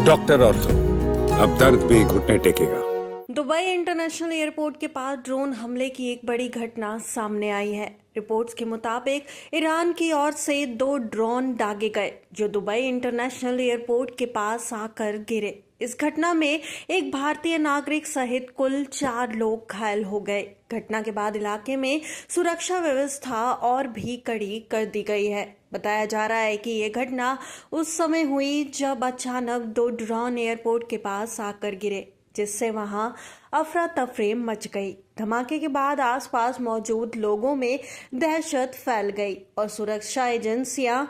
Doctor और तो अब दर्द भी घुटने टेकेगा। दुबई इंटरनेशनल एयरपोर्ट के पास ड्रोन हमले की एक बड़ी घटना सामने आई है। रिपोर्ट्स के मुताबिक ईरान की ओर से 2 ड्रोन दागे गए जो दुबई इंटरनेशनल एयरपोर्ट के पास आकर गिरे। इस घटना में एक भारतीय नागरिक सहित कुल 4 लोग घायल हो गए। घटना के बाद इलाके में सुरक्षा व्यवस्था और भी कड़ी कर दी गई है। बताया जा रहा है कि ये घटना उस समय हुई जब अचानक 2 ड्रोन एयरपोर्ट के पास आकर गिरे, जिससे वहां अफरा तफरी मच गई। धमाके के बाद आसपास मौजूद लोगों में दहशत फैल गई और सुरक्षा एजेंसियां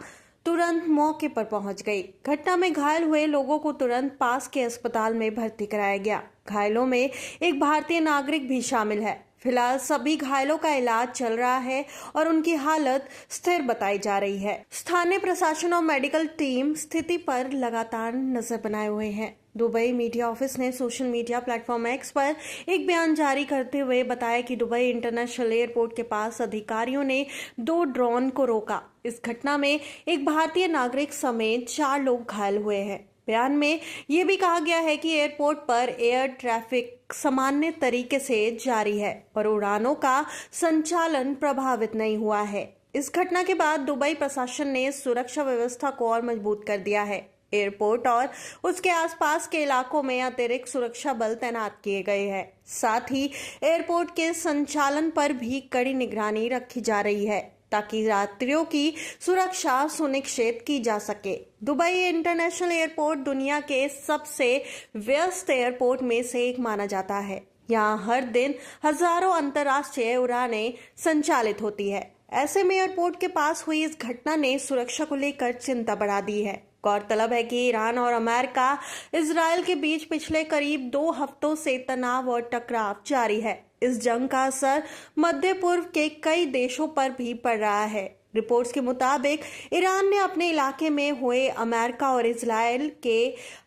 तुरंत मौके पर पहुंच गई। घटना में घायल हुए लोगों को तुरंत पास के अस्पताल में भर्ती कराया गया। घायलों में एक भारतीय नागरिक भी शामिल है। फिलहाल सभी घायलों का इलाज चल रहा है और उनकी हालत स्थिर बताई जा रही है। स्थानीय प्रशासन और मेडिकल टीम स्थिति पर लगातार नजर बनाए हुए हैं। दुबई मीडिया ऑफिस ने सोशल मीडिया प्लेटफॉर्म एक्स पर एक बयान जारी करते हुए बताया कि दुबई इंटरनेशनल एयरपोर्ट के पास अधिकारियों ने 2 ड्रोन को रोका। इस घटना में एक भारतीय नागरिक समेत 4 लोग घायल हुए हैं। बयान में यह भी कहा गया है कि एयरपोर्ट पर एयर ट्रैफिक सामान्य तरीके से जारी है और उड़ानों का संचालन प्रभावित नहीं हुआ है। इस घटना के बाद दुबई प्रशासन ने सुरक्षा व्यवस्था को और मजबूत कर दिया है। एयरपोर्ट और उसके आसपास के इलाकों में अतिरिक्त सुरक्षा बल तैनात किए गए हैं। साथ ही एयरपोर्ट के संचालन पर भी कड़ी निगरानी रखी जा रही है ताकि यात्रियों की सुरक्षा सुनिश्चित की जा सके। दुबई इंटरनेशनल एयरपोर्ट दुनिया के सबसे व्यस्त एयरपोर्ट में से एक माना जाता है। यहाँ हर दिन हजारों अंतर्राष्ट्रीय उड़ानें संचालित होती है। ऐसे में एयरपोर्ट के पास हुई इस घटना ने सुरक्षा को लेकर चिंता बढ़ा दी है। गौरतलब है कि ईरान और अमेरिका इजराइल के बीच पिछले करीब 2 हफ्तों से तनाव और टकराव जारी है। इस जंग का असर मध्य पूर्व के कई देशों पर भी पड़ रहा है। रिपोर्ट्स के मुताबिक ईरान ने अपने इलाके में हुए अमेरिका और इजराइल के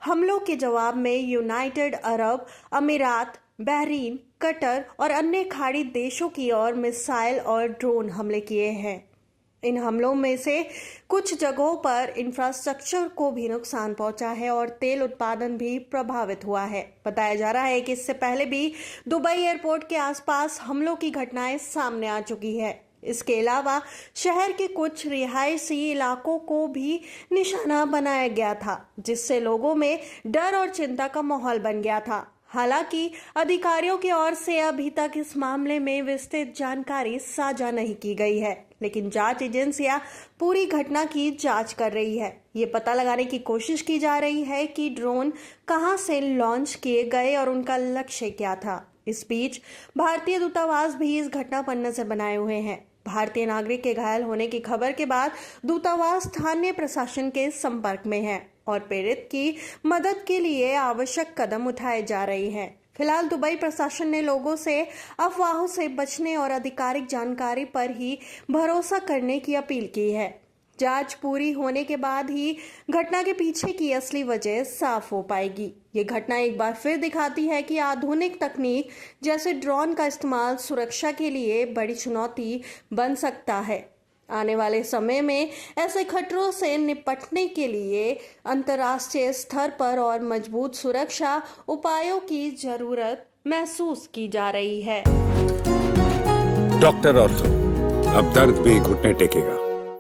हमलों के जवाब में यूनाइटेड अरब अमीरात, बहरीन, कतर और अन्य खाड़ी देशों की ओर मिसाइल और ड्रोन हमले किए हैं। इन हमलों में से कुछ जगहों पर इंफ्रास्ट्रक्चर को भी नुकसान पहुंचा है और तेल उत्पादन भी प्रभावित हुआ है। बताया जा रहा है कि इससे पहले भी दुबई एयरपोर्ट के आसपास हमलों की घटनाएं सामने आ चुकी है। इसके अलावा शहर के कुछ रिहायशी इलाकों को भी निशाना बनाया गया था, जिससे लोगों में डर और चिंता का माहौल बन गया था। हालांकि अधिकारियों की ओर से अभी तक इस मामले में विस्तृत जानकारी साझा नहीं की गई है, लेकिन जांच एजेंसियां पूरी घटना की जांच कर रही है। ये पता लगाने की कोशिश की जा रही है कि ड्रोन कहां से लॉन्च किए गए और उनका लक्ष्य क्या था। इस बीच भारतीय दूतावास भी इस घटना पर नजर बनाए हुए हैं। भारतीय नागरिक के घायल होने की खबर के बाद दूतावास स्थानीय प्रशासन के संपर्क में है और पीड़ित की मदद के लिए आवश्यक कदम उठाए जा रहे हैं। फिलहाल दुबई प्रशासन ने लोगों से अफवाहों से बचने और आधिकारिक जानकारी पर ही भरोसा करने की अपील की है। जांच पूरी होने के बाद ही घटना के पीछे की असली वजह साफ हो पाएगी। ये घटना एक बार फिर दिखाती है कि आधुनिक तकनीक जैसे ड्रोन का इस्तेमाल सुरक्षा के लिए बड़ी चुनौती बन सकता है। आने वाले समय में ऐसे खतरों से निपटने के लिए अंतर्राष्ट्रीय स्तर पर और मजबूत सुरक्षा उपायों की जरूरत महसूस की जा रही है। डॉक्टर और तो अब दर्द भी घुटने टेकेगा।